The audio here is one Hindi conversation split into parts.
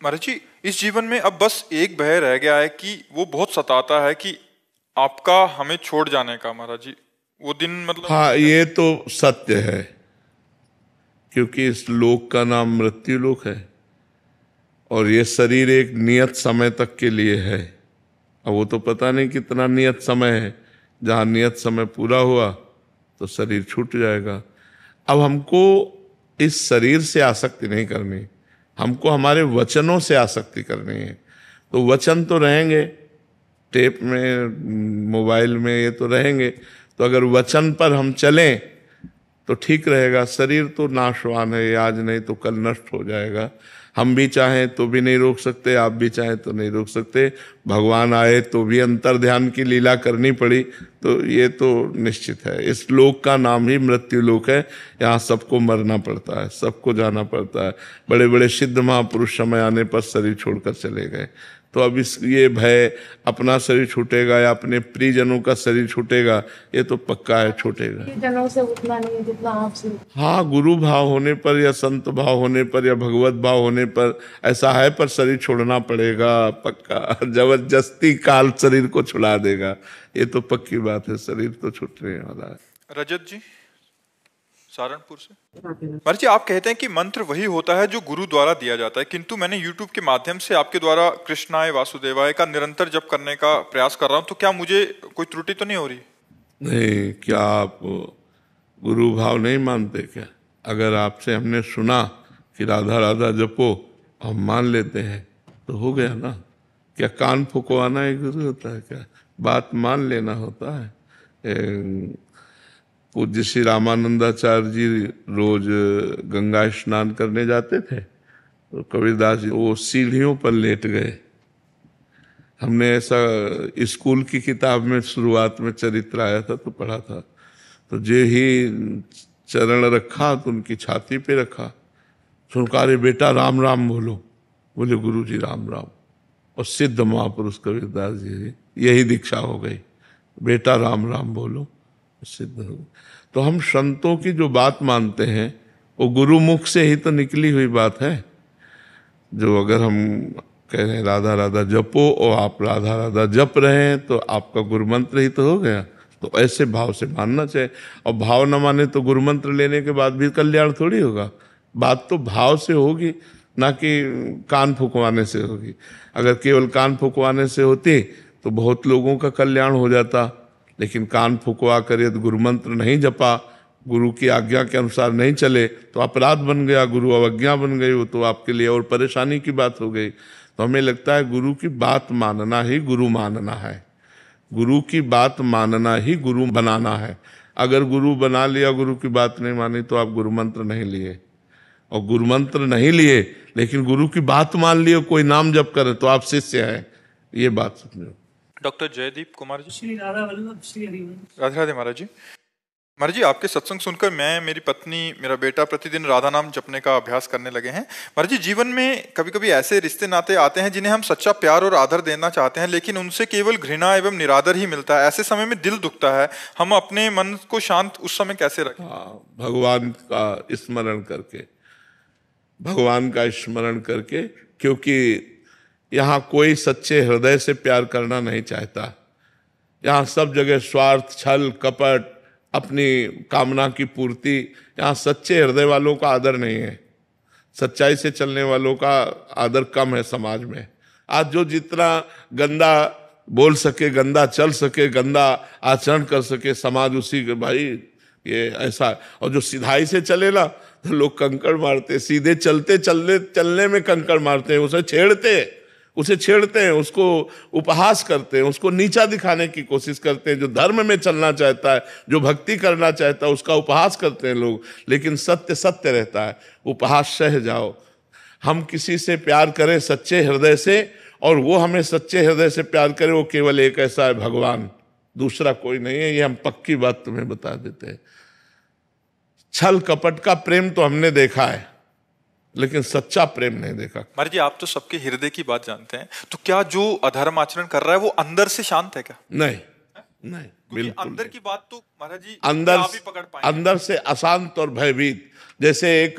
महाराज जी, इस जीवन में अब बस एक भय रह गया है कि वो बहुत सताता है कि आपका हमें छोड़ जाने का। महाराज जी, वो दिन मतलब। हाँ, ये तो सत्य है, क्योंकि इस लोक का नाम मृत्यु लोक है और ये शरीर एक नियत समय तक के लिए है। अब वो तो पता नहीं कितना नियत समय है, जहाँ नियत समय पूरा हुआ तो शरीर छूट जाएगा। अब हमको इस शरीर से आसक्ति नहीं करनी, हमको हमारे वचनों से आसक्ति करनी है। तो वचन तो रहेंगे, टेप में, मोबाइल में, ये तो रहेंगे। तो अगर वचन पर हम चलें तो ठीक रहेगा। शरीर तो नाशवान है, आज नहीं तो कल नष्ट हो जाएगा। हम भी चाहें तो भी नहीं रोक सकते, आप भी चाहें तो नहीं रोक सकते। भगवान आए तो भी अंतर ध्यान की लीला करनी पड़ी। तो ये तो निश्चित है, इस लोक का नाम ही मृत्यु लोक है। यहाँ सबको मरना पड़ता है, सबको जाना पड़ता है। बड़े बड़े सिद्ध महापुरुष समय आने पर शरीर छोड़कर चले गए। तो अब इस ये भय अपना शरीर छूटेगा या अपने प्रियजनों का शरीर छूटेगा, ये तो पक्का है, छूटेगा। जनों से उतना नहीं जितना आपसे। हाँ, गुरु भाव होने पर या संत भाव होने पर या भगवत भाव होने पर ऐसा है, पर शरीर छोड़ना पड़ेगा पक्का। जबरदस्ती काल शरीर को छुड़ा देगा, ये तो पक्की बात है। शरीर तो छूटने वाला है। रजत जी सहारनपुर से। महाराज जी, आप कहते हैं कि मंत्र वही होता है जो गुरु द्वारा दिया जाता है, किंतु मैंने YouTube के माध्यम से आपके द्वारा कृष्णाय वासुदेवाय का निरंतर जप करने का प्रयास कर रहा हूं, तो क्या मुझे कोई त्रुटि तो नहीं हो रही? नहीं, क्या आप गुरु भाव नहीं मानते क्या? अगर आपसे हमने सुना कि राधा राधा जपो, हम मान लेते हैं तो हो गया ना। क्या कान फुकवाना एक गुरु होता है क्या? बात मान लेना होता है। पूज्य श्री रामानंदाचार्य जी रोज गंगा स्नान करने जाते थे, तो कबीरदास जी वो सीढ़ियों पर लेट गए। हमने ऐसा स्कूल की किताब में शुरुआत में चरित्र आया था तो पढ़ा था। तो जे ही चरण रखा तो उनकी छाती पे रखा, सुनकारे बेटा राम राम बोलो। बोले गुरु जी राम राम। और सिद्ध महापुरुष कबीरदास जी यही दीक्षा हो गई, बेटा राम राम बोलो, सिद्ध हो गई। तो हम संतों की जो बात मानते हैं वो गुरु मुख से ही तो निकली हुई बात है। जो अगर हम कह रहे हैं राधा राधा जपो और आप राधा राधा जप रहे हैं तो आपका गुरु मंत्र ही तो हो गया। तो ऐसे भाव से मानना चाहिए। और भाव न माने तो गुरु मंत्र लेने के बाद भी कल्याण थोड़ी होगा। बात तो भाव से होगी, ना कि कान फुकवाने से होगी। अगर केवल कान फुकवाने से होती तो बहुत लोगों का कल्याण हो जाता। लेकिन कान फुकवा कर यदि गुरु मंत्र नहीं जपा, गुरु की आज्ञा के अनुसार नहीं चले तो अपराध बन गया, गुरु अवज्ञा बन गई। वो तो आपके लिए और परेशानी की बात हो गई। तो हमें लगता है गुरु की बात मानना ही गुरु मानना है। गुरु की बात मानना ही गुरु बनाना है। अगर गुरु बना लिया, गुरु की बात नहीं मानी, तो आप गुरु मंत्र नहीं लिए। और गुरु मंत्र नहीं लिए लेकिन गुरु की बात मान लिए, कोई नाम जप करे, तो आप शिष्य हैं। ये बात समझो। डॉक्टर जयदीप कुमार जी। श्री राधा वल्लभ श्री हरि। राधे राधे महाराज जी। महाराज जी, आपके सत्संग सुनकर मैं, मेरी पत्नी, मेरा बेटा प्रतिदिन राधा नाम जपने का अभ्यास करने लगे हैं। महाराज जी, जीवन में कभी कभी ऐसे रिश्ते नाते आते हैं जिन्हें हम सच्चा प्यार और आदर देना चाहते हैं, लेकिन उनसे केवल घृणा एवं निरादर ही मिलता है। ऐसे समय में दिल दुखता है। हम अपने मन को शांत उस समय कैसे रखें? भगवान का स्मरण करके, भगवान का स्मरण करके। क्योंकि यहाँ कोई सच्चे हृदय से प्यार करना नहीं चाहता। यहाँ सब जगह स्वार्थ, छल, कपट, अपनी कामना की पूर्ति। यहाँ सच्चे हृदय वालों का आदर नहीं है। सच्चाई से चलने वालों का आदर कम है समाज में। आज जो जितना गंदा बोल सके, गंदा चल सके, गंदा आचरण कर सके, समाज उसी के, भाई ये ऐसा। और जो सिधाई से चले ना तो लोग कंकड़ मारते, सीधे चलते चलने में कंकड़ मारते हैं, उसे छेड़ते हैं, उसको उपहास करते हैं, उसको नीचा दिखाने की कोशिश करते हैं। जो धर्म में चलना चाहता है, जो भक्ति करना चाहता है, उसका उपहास करते हैं लोग। लेकिन सत्य सत्य रहता है। उपहास सह जाओ। हम किसी से प्यार करें सच्चे हृदय से, और वो हमें सच्चे हृदय से प्यार करे, वो केवल एक ऐसा है, भगवान, दूसरा कोई नहीं है। ये हम पक्की बात तुम्हें बता देते हैं। छल कपट का प्रेम तो हमने देखा है, लेकिन सच्चा प्रेम नहीं देखा। महाराज जी, आप तो सबके हृदय की बात जानते हैं, तो क्या जो अधर्म आचरण कर रहा है वो अंदर से शांत है क्या? नहीं, नहीं, बिल्कुल अंदर की बात तो महाराज जी अंदर, आप ही पकड़ पाएंगे। अंदर से अशांत और भयभीत। जैसे एक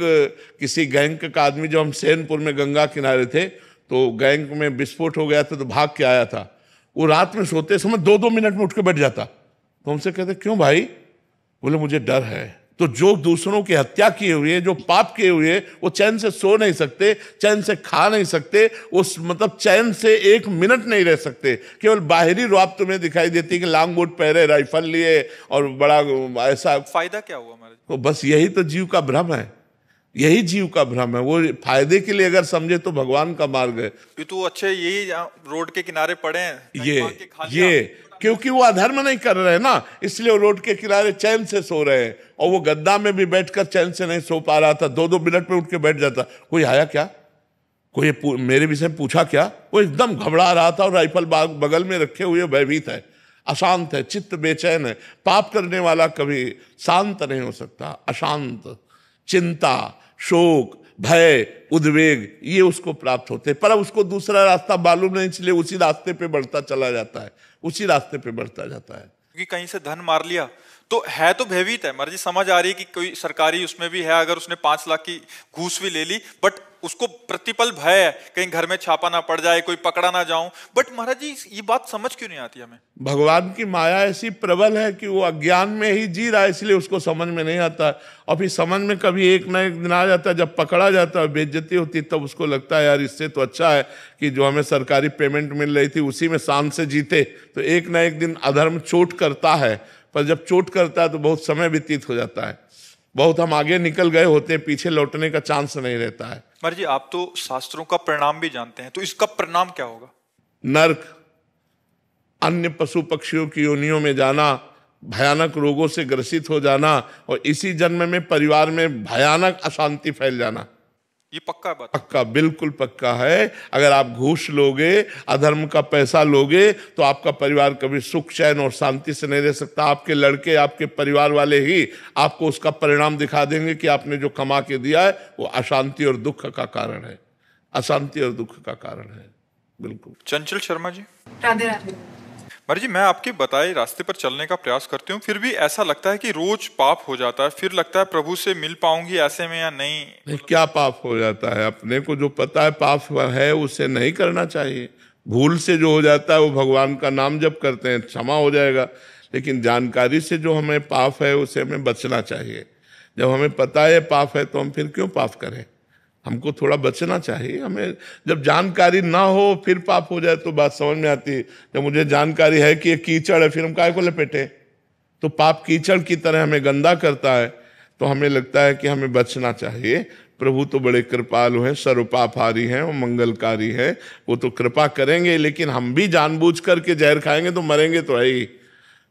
किसी गैंग का आदमी, जो हम सैनपुर में गंगा किनारे थे, तो गैंग में विस्फोट हो गया था तो भाग के आया था। वो रात में सोते समय 2-2 मिनट में उठ के बैठ जाता। तो हमसे कहते क्यों भाई? बोले मुझे डर है। तो जो दूसरों की हत्या किए हुए, जो पाप किए हुए, वो चैन से सो नहीं सकते, चैन से खा नहीं सकते, उस मतलब चैन से 1 मिनट नहीं रह सकते। केवल बाहरी रुआब तुम्हें दिखाई देती कि लांग बूट पहरे, राइफल लिए और बड़ा ऐसा। फायदा क्या हुआ हमारे? तो बस यही तो जीव का भ्रम है, यही जीव का भ्रम है। वो फायदे के लिए अगर समझे तो भगवान का मार्ग है। ये तो अच्छे, यही रोड के किनारे पड़े हैं, कहीं मांग के खा लिया। ये क्योंकि वो अधर्म नहीं कर रहे हैं ना, इसलिए वो रोड के किनारे चैन से सो रहे हैं। और वो गद्दा में भी बैठकर चैन से नहीं सो पा रहा था, 2-2 मिनट में उठ के बैठ जाता। कोई आया क्या, कोई मेरे विषय में पूछा क्या? वो एकदम घबरा रहा था और राइफल बगल में रखे हुए भयभीत है, अशांत है, चित्त बेचैन है। पाप करने वाला कभी शांत नहीं हो सकता। अशांत, चिंता, शोक, भय, उद्वेग, ये उसको प्राप्त होते हैं। पर उसको दूसरा रास्ता मालूम नहीं, इसलिए उसी रास्ते पे बढ़ता चला जाता है, उसी रास्ते पे बढ़ता जाता है। क्योंकि कहीं से धन मार लिया तो है, तो भयभीत है। मर्जी समझ आ रही है कि कोई सरकारी उसमें भी है, अगर उसने 5 लाख की घूस भी ले ली, बट उसको प्रतिपल भय है कहीं घर में छापा ना पड़ जाए, कोई पकड़ा ना जाऊं। बट महाराज जी ये बात समझ क्यों नहीं आती हमें? भगवान की माया ऐसी प्रबल है कि वो अज्ञान में ही जी रहा है, इसलिए उसको समझ में नहीं आता। और फिर समझ में कभी एक ना एक दिन आ जाता है, जब पकड़ा जाता है, बेइज्जती होती है, तब उसको लगता है यार इससे तो अच्छा है कि जो हमें सरकारी पेमेंट मिल रही थी उसी में शान से जीते। तो एक ना एक दिन अधर्म चोट करता है, पर जब चोट करता है तो बहुत समय व्यतीत हो जाता है, बहुत हम आगे निकल गए होते हैं, पीछे लौटने का चांस नहीं रहता है। महाराज जी आप तो शास्त्रों का परिणाम भी जानते हैं, तो इसका परिणाम क्या होगा? नरक, अन्य पशु पक्षियों की योनियों में जाना, भयानक रोगों से ग्रसित हो जाना, और इसी जन्म में परिवार में भयानक अशांति फैल जाना। ये पक्का बात? पक्का, बिल्कुल पक्का है। अगर आप घूस लोगे, अधर्म का पैसा लोगे, तो आपका परिवार कभी सुख चैन और शांति से नहीं रह सकता। आपके लड़के, आपके परिवार वाले ही आपको उसका परिणाम दिखा देंगे कि आपने जो कमा के दिया है वो अशांति और दुख का कारण है, अशांति और दुख का कारण है। बिल्कुल। चंचल शर्मा जी। राधे राधे। महाराज जी मैं आपके बताए रास्ते पर चलने का प्रयास करती हूँ, फिर भी ऐसा लगता है कि रोज पाप हो जाता है। फिर लगता है प्रभु से मिल पाऊंगी ऐसे में या नहीं। क्या पाप हो जाता है? अपने को जो पता है पाप है उसे नहीं करना चाहिए। भूल से जो हो जाता है वो भगवान का नाम जप करते हैं, क्षमा हो जाएगा। लेकिन जानकारी से जो हमें पाप है उसे हमें बचना चाहिए। जब हमें पता है पाप है तो हम फिर क्यों पाप करें? हमको थोड़ा बचना चाहिए। हमें जब जानकारी ना हो फिर पाप हो जाए तो बात समझ में आती है। जब मुझे जानकारी है कि ये कीचड़ है, फिर हम काहे को लपेटे? तो पाप कीचड़ की तरह हमें गंदा करता है, तो हमें लगता है कि हमें बचना चाहिए। प्रभु तो बड़े कृपालु हैं, सर्वपापहारी हैं, वो मंगलकारी हैं, वो तो कृपा करेंगे। लेकिन हम भी जानबूझ करके जहर खाएंगे तो मरेंगे तो है ही।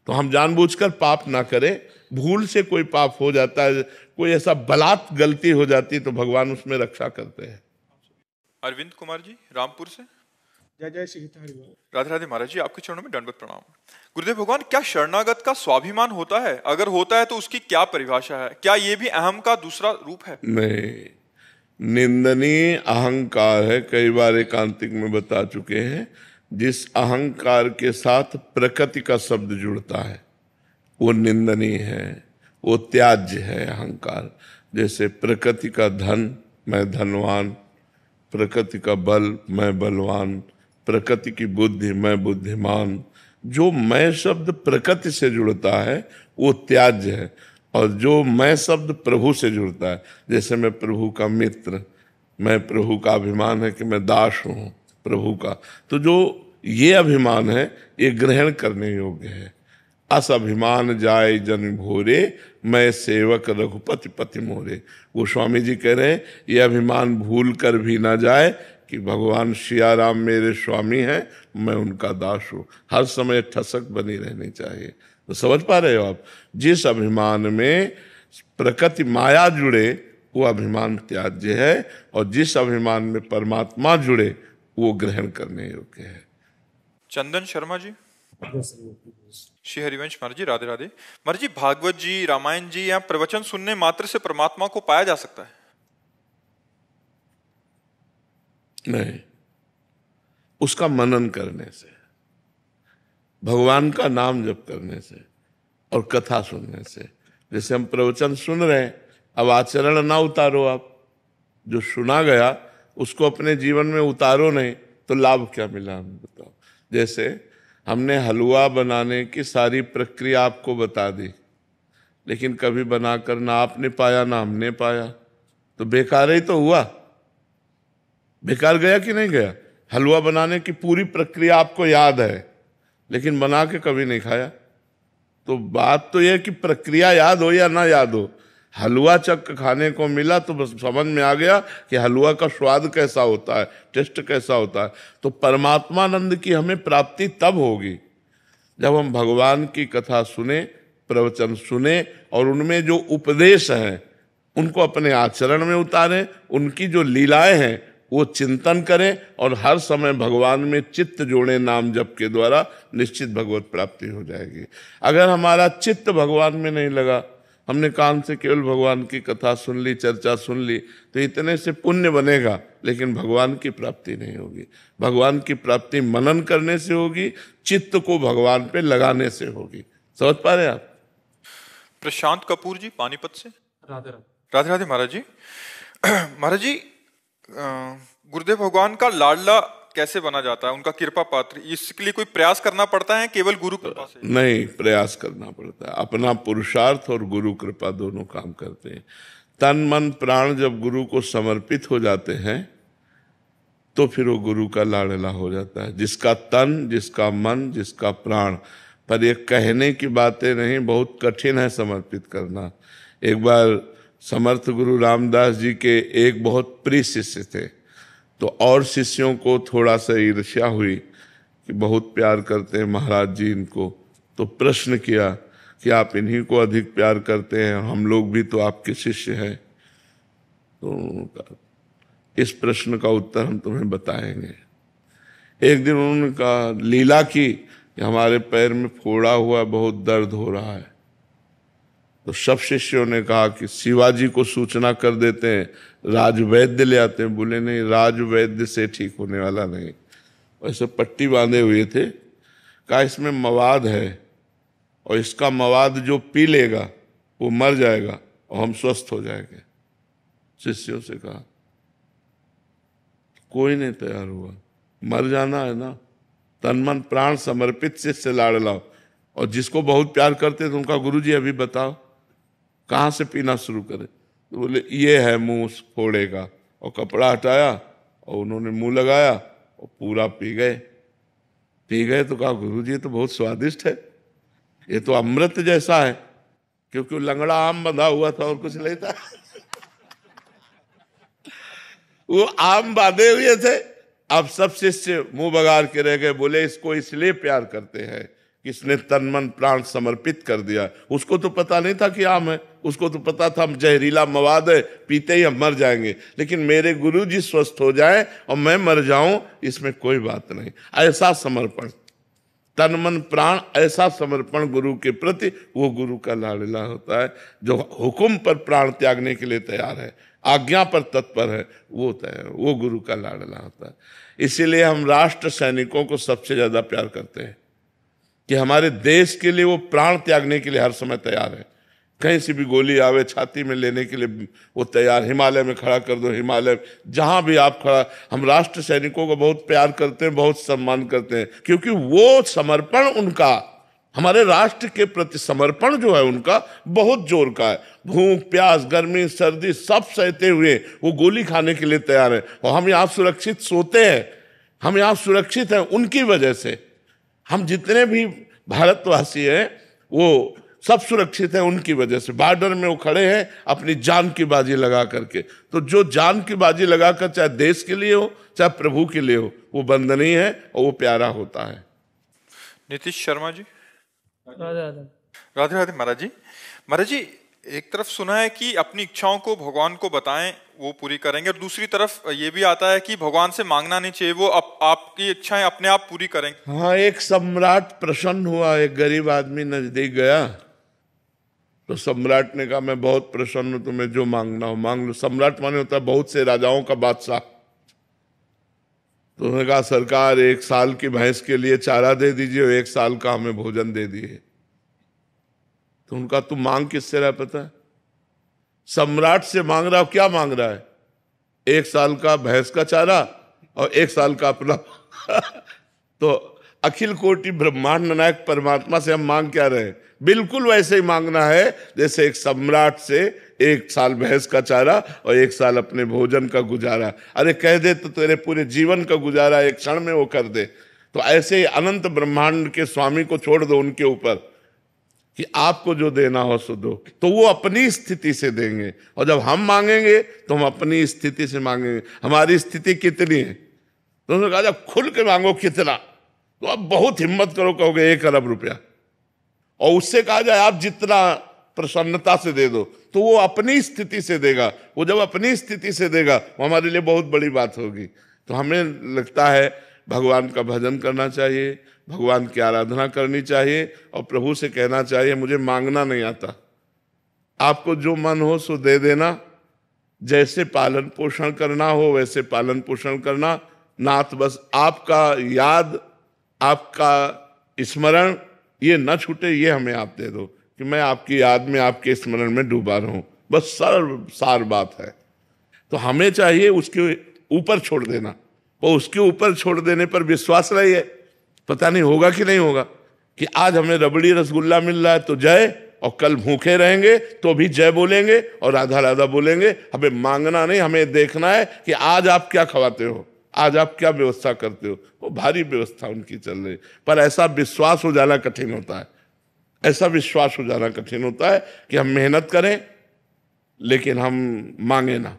तो हम जानबूझकर पाप ना करें। भूल से कोई पाप हो जाता है, कोई ऐसा बलात् गलती हो जाती है, तो भगवान उसमें रक्षा करते हैं। अरविंद कुमार जी रामपुर से। जय जय श्री हरिवाल। राधे राधे महाराज जी, आपके चरणों में दंडवत प्रणाम। गुरुदेव भगवान, क्या शरणागत का स्वाभिमान होता है? अगर होता है तो उसकी क्या परिभाषा है? क्या ये भी अहम का दूसरा रूप है? नहीं, निंदनीय अहंकार है। कई बार एकांतिक में बता चुके हैं। जिस अहंकार के साथ प्रकृति का शब्द जुड़ता है वो निंदनीय है, वो त्याज्य है अहंकार। जैसे प्रकृति का धन, मैं धनवान, प्रकृति का बल, मैं बलवान, प्रकृति की बुद्धि, मैं बुद्धिमान। जो मैं शब्द प्रकृति से जुड़ता है वो त्याज्य है, और जो मैं शब्द प्रभु से जुड़ता है, जैसे मैं प्रभु का मित्र, मैं प्रभु का अभिमान है कि मैं दास हूँ प्रभु का, तो जो ये अभिमान है ये ग्रहण करने योग्य है। अस अभिमान जाय जन भोरे, मैं सेवक रघुपति पति मोरे। गोस्वामी जी कह रहे हैं ये अभिमान भूल कर भी ना जाए कि भगवान सिया राम मेरे स्वामी हैं, मैं उनका दास हूँ। हर समय ठसक बनी रहनी चाहिए। तो समझ पा रहे हो आप? जिस अभिमान में प्रकृति माया जुड़े वो अभिमान त्याज्य है, और जिस अभिमान में परमात्मा जुड़े वो ग्रहण करने योग्य है। चंदन शर्मा जी। श्री हरिवंश महाराज जी राधे राधे। महाराज जी भागवत जी, रामायण जी या प्रवचन सुनने मात्र से परमात्मा को पाया जा सकता है? नहीं, उसका मनन करने से, भगवान का नाम जप करने से और कथा सुनने से। जैसे हम प्रवचन सुन रहे हैं, अब आचरण ना उतारो आप, जो सुना गया उसको अपने जीवन में उतारो नहीं तो लाभ क्या मिला, हमें बताओ। जैसे हमने हलवा बनाने की सारी प्रक्रिया आपको बता दी, लेकिन कभी बनाकर ना आपने पाया ना हमने पाया, तो बेकार ही तो हुआ। बेकार गया कि नहीं गया? हलवा बनाने की पूरी प्रक्रिया आपको याद है, लेकिन बना के कभी नहीं खाया। तो बात तो यह कि प्रक्रिया याद हो या ना याद हो, हलवा चक खाने को मिला तो बस समझ में आ गया कि हलवा का स्वाद कैसा होता है, टेस्ट कैसा होता है। तो परमात्मानंद की हमें प्राप्ति तब होगी जब हम भगवान की कथा सुने, प्रवचन सुने और उनमें जो उपदेश हैं उनको अपने आचरण में उतारें, उनकी जो लीलाएं हैं वो चिंतन करें और हर समय भगवान में चित्त जोड़े नाम जप के द्वारा निश्चित भगवत प्राप्ति हो जाएगी। अगर हमारा चित्त भगवान में नहीं लगा, हमने कान से केवल भगवान की कथा सुन ली, चर्चा सुन ली, तो इतने से पुण्य बनेगा, लेकिन भगवान की प्राप्ति नहीं होगी। भगवान की प्राप्ति मनन करने से होगी, चित्त को भगवान पे लगाने से होगी। समझ पा रहे आप? प्रशांत कपूर जी पानीपत से। राधे राधे। राधे राधे महाराज जी। महाराज जी, गुरुदेव भगवान का लाडला कैसे बना जाता है, उनका कृपा पात्र, इसके लिए कोई प्रयास करना पड़ता है केवल गुरु कृपा से? नहीं, प्रयास करना पड़ता है। अपना पुरुषार्थ और गुरु कृपा दोनों काम करते हैं। तन मन प्राण जब गुरु को समर्पित हो जाते हैं तो फिर वो गुरु का लाडला हो जाता है। जिसका तन, जिसका मन, जिसका प्राण। पर ये कहने की बातें नहीं, बहुत कठिन है समर्पित करना। एक बार समर्थ गुरु रामदास जी के एक बहुत प्रिय शिष्य थे, तो और शिष्यों को थोड़ा सा ईर्ष्या हुई कि बहुत प्यार करते हैं महाराज जी इनको, तो प्रश्न किया कि आप इन्हीं को अधिक प्यार करते हैं, हम लोग भी तो आपके शिष्य हैं। तो इस प्रश्न का उत्तर हम तुम्हें बताएंगे। एक दिन उन्होंने कहा, लीला की कि हमारे पैर में फोड़ा हुआ, बहुत दर्द हो रहा है। तो सब शिष्यों ने कहा कि शिवाजी को सूचना कर देते हैं, राजवैद्य ले आते हैं। बोले नहीं, राजवैद्य से ठीक होने वाला नहीं। वैसे पट्टी बांधे हुए थे। कहा इसमें मवाद है और इसका मवाद जो पी लेगा वो मर जाएगा और हम स्वस्थ हो जाएंगे। शिष्यों से कहा, कोई नहीं तैयार हुआ। मर जाना है ना, तन मन प्राण समर्पित शिष्य लाडला। और जिसको बहुत प्यार करते तो उनका गुरुजी अभी बताओ कहाँ से पीना शुरू करे? तो बोले ये है मुंह फोड़े का, और कपड़ा हटाया और उन्होंने मुंह लगाया और पूरा पी गए। पी गए तो कहा, गुरुजी तो बहुत स्वादिष्ट है, ये तो अमृत जैसा है। क्योंकि लंगड़ा आम बंधा हुआ था और कुछ नहीं था। वो आम बांधे हुए थे। अब सब शिष्य मुंह बगाड़ के रह गए। बोले इसको इसलिए प्यार करते हैं कि इसने तन मन प्राण समर्पित कर दिया। उसको तो पता नहीं था कि आम है, उसको तो पता था हम जहरीला मवाद है, पीते ही हम मर जाएंगे। लेकिन मेरे गुरु जी स्वस्थ हो जाए और मैं मर जाऊं, इसमें कोई बात नहीं। ऐसा समर्पण, तन मन प्राण, ऐसा समर्पण गुरु के प्रति, वो गुरु का लाडला होता है। जो हुक्म पर प्राण त्यागने के लिए तैयार है, आज्ञा पर तत्पर है, वो गुरु का लाडला होता है। इसीलिए हम राष्ट्र सैनिकों को सबसे ज्यादा प्यार करते हैं कि हमारे देश के लिए वो प्राण त्यागने के लिए हर समय तैयार है। कहीं से भी गोली आवे छाती में लेने के लिए वो तैयार। हिमालय में खड़ा कर दो, हिमालय जहां भी आप खड़ा। हम राष्ट्र सैनिकों को बहुत प्यार करते हैं, बहुत सम्मान करते हैं, क्योंकि वो समर्पण उनका, हमारे राष्ट्र के प्रति समर्पण जो है उनका बहुत जोर का है। भूख प्यास गर्मी सर्दी सब सहते हुए वो गोली खाने के लिए तैयार है। और हम यहाँ सुरक्षित सोते हैं, हम यहाँ सुरक्षित हैं उनकी वजह से। हम जितने भी भारतवासी हैं वो सब सुरक्षित है उनकी वजह से। बॉर्डर में वो खड़े हैं अपनी जान की बाजी लगा करके। तो जो जान की बाजी लगाकर चाहे देश के लिए हो चाहे प्रभु के लिए हो, वो बंदनीय है और वो प्यारा होता है। नीतीश शर्मा जी। राधे राधे। राधे राधे महाराज जी। महाराज जी, एक तरफ सुना है कि अपनी इच्छाओं को भगवान को बताएं, वो पूरी करेंगे, और दूसरी तरफ ये भी आता है कि भगवान से मांगना नहीं चाहिए, वो आपकी इच्छाएं अपने आप पूरी करेंगे। हाँ, एक सम्राट प्रसन्न हुआ। एक गरीब आदमी नजदीक गया तो सम्राट ने कहा, मैं बहुत प्रसन्न हूं, तुम्हें जो मांगना हो मांग लो। सम्राट माने होता है बहुत से राजाओं का बादशाह। तो उन्होंने कहा, सरकार 1 साल की भैंस के लिए चारा दे दीजिए और 1 साल का हमें भोजन दे दिए। तो उनका तुम मांग किससे रहा पता है? सम्राट से मांग रहा हो। क्या मांग रहा है? 1 साल का भैंस का चारा और 1 साल का अपना तो अखिल कोटि ब्रह्मांड नायक परमात्मा से हम मांग क्या रहे हैं? बिल्कुल वैसे ही मांगना है जैसे एक सम्राट से 1 साल भैंस का चारा और 1 साल अपने भोजन का गुजारा। अरे कह दे तो तेरे पूरे जीवन का गुजारा एक क्षण में वो कर दे। तो ऐसे ही अनंत ब्रह्मांड के स्वामी को छोड़ दो उनके ऊपर कि आपको जो देना हो सो दो, तो वो अपनी स्थिति से देंगे। और जब हम मांगेंगे तो हम अपनी स्थिति से मांगेंगे। हमारी स्थिति कितनी है? तो उन्होंने कहा जब खुल के मांगो कितना, तो आप बहुत हिम्मत करो, कहोगे 1 अरब रुपया। और उससे कहा जाए आप जितना प्रसन्नता से दे दो, तो वो अपनी स्थिति से देगा। वो जब अपनी स्थिति से देगा वो हमारे लिए बहुत बड़ी बात होगी। तो हमें लगता है भगवान का भजन करना चाहिए, भगवान की आराधना करनी चाहिए और प्रभु से कहना चाहिए मुझे मांगना नहीं आता, आपको जो मन हो सो दे देना, जैसे पालन पोषण करना हो वैसे पालन पोषण करना। नाथ बस आपका याद, आपका स्मरण ये न छूटे, ये हमें आप दे दो कि मैं आपकी याद में, आपके स्मरण में डूबा रहूं। बस सार बात है। तो हमें चाहिए उसके ऊपर छोड़ देना, और उसके ऊपर छोड़ देने पर विश्वास रहिए, पता नहीं होगा कि नहीं होगा, कि आज हमें रबड़ी रसगुल्ला मिल रहा है तो जय, और कल भूखे रहेंगे तो भी जय बोलेंगे और राधा राधा बोलेंगे। हमें मांगना नहीं, हमें देखना है कि आज आप क्या खवाते हो, आज आप क्या व्यवस्था करते हो। वो भारी व्यवस्था उनकी चल रही, पर ऐसा विश्वास हो जाना कठिन होता है। ऐसा विश्वास हो जाना कठिन होता है कि हम मेहनत करें लेकिन हम मांगे ना,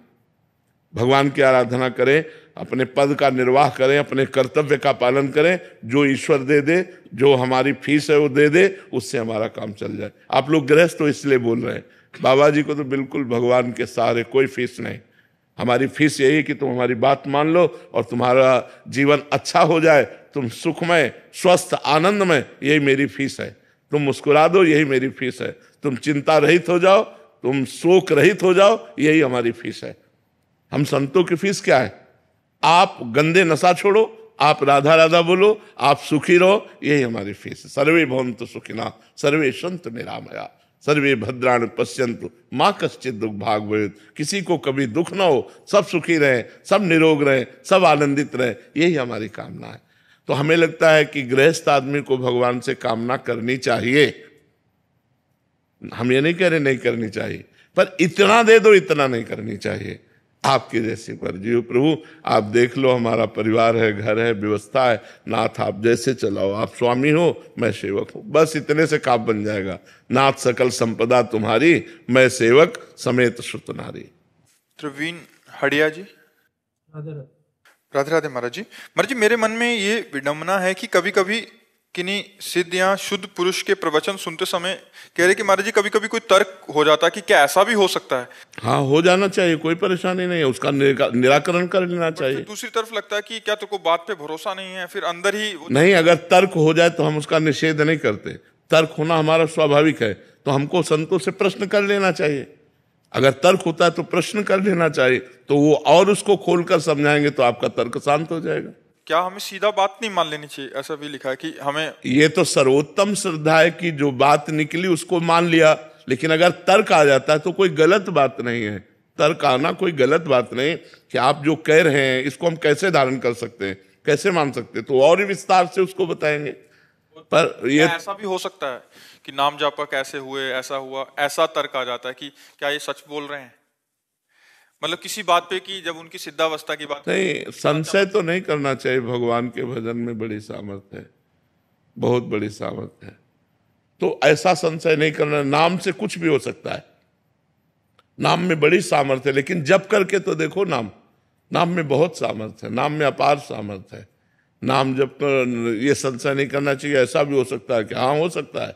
भगवान की आराधना करें, अपने पद का निर्वाह करें, अपने कर्तव्य का पालन करें, जो ईश्वर दे दे, जो हमारी फीस है वो दे दे, उससे हमारा काम चल जाए। आप लोग गृहस्थ तो इसलिए बोल रहे हैं, बाबा जी को तो बिल्कुल भगवान के सहारे कोई फीस नहीं। हमारी फीस यही कि तुम हमारी बात मान लो और तुम्हारा जीवन अच्छा हो जाए, तुम सुखमय, स्वस्थ, आनंदमय, यही मेरी फीस है। तुम मुस्कुरा दो, यही मेरी फीस है। तुम चिंता रहित हो जाओ, तुम शोक रहित हो जाओ, यही हमारी फीस है। हम संतों की फीस क्या है? आप गंदे नशा छोड़ो, आप राधा राधा बोलो, आप सुखी रहो, यही हमारी फीस है। सर्वे भवन्तु सुखिनः, सर्वे सन्तु निरामया, सर्वे भद्राणि पश्यन्तु माँ कश्चित् दुःख भाग् भवेत्। किसी को कभी दुख ना हो, सब सुखी रहे, सब निरोग रहे, सब आनंदित रहे, यही हमारी कामना है। तो हमें लगता है कि गृहस्थ आदमी को भगवान से कामना करनी चाहिए। हम ये नहीं कह रहे नहीं करनी चाहिए, पर इतना दे दो, इतना नहीं करनी चाहिए। आपकी जैसी मर्जी हो प्रभु, आप देख लो, हमारा परिवार है, घर है, व्यवस्था है, नाथ आप जैसे चलाओ, आप स्वामी हो, मैं सेवक हूं, बस इतने से काम बन जाएगा। नाथ सकल संपदा तुम्हारी, मैं सेवक समेत सुत नारी। प्रवीण हड़िया जी। राधे राधे राधे महाराज जी। महाराज जी, मेरे मन में ये विडंबना है कि कभी कभी किन्हीं सिद्ध या शुद्ध पुरुष के प्रवचन सुनते समय कह रहे कि महाराज जी कभी कभी कोई तर्क हो जाता है कि क्या ऐसा भी हो सकता है? हाँ, हो जाना चाहिए, कोई परेशानी नहीं है, उसका निराकरण कर लेना चाहिए। दूसरी तरफ लगता है कि क्या तो को बात पे भरोसा नहीं है, फिर अंदर ही नहीं, अगर तर्क हो जाए तो हम उसका निषेध नहीं करते। तर्क होना हमारा स्वाभाविक है, तो हमको संतों से प्रश्न कर लेना चाहिए। अगर तर्क होता है तो प्रश्न कर लेना चाहिए, तो वो और उसको खोलकर समझाएंगे तो आपका तर्क शांत हो जाएगा। क्या हमें सीधा बात नहीं मान लेनी चाहिए? ऐसा भी लिखा है कि हमें, ये तो सर्वोत्तम श्रद्धा है कि जो बात निकली उसको मान लिया, लेकिन अगर तर्क आ जाता है तो कोई गलत बात नहीं है। तर्क आना कोई गलत बात नहीं कि आप जो कह रहे हैं इसको हम कैसे धारण कर सकते हैं, कैसे मान सकते हैं, तो और विस्तार से उसको बताएंगे। पर ये ऐसा भी हो सकता है कि नाम जापा कैसे हुए, ऐसा हुआ, ऐसा तर्क आ जाता है कि क्या ये सच बोल रहे हैं, मतलब किसी बात पे कि जब उनकी सिद्धावस्था की बात नहीं, संशय तो नहीं करना चाहिए। भगवान के भजन में बड़ी सामर्थ्य है, बहुत बड़ी सामर्थ्य है, तो ऐसा संशय नहीं करना। नाम से कुछ भी हो सकता है, नाम में बड़ी सामर्थ्य है, लेकिन जप करके तो देखो, नाम में बहुत सामर्थ्य है, नाम में अपार सामर्थ्य है। नाम जप कर ये संशय नहीं करना चाहिए ऐसा भी हो सकता है कि हाँ हो सकता है।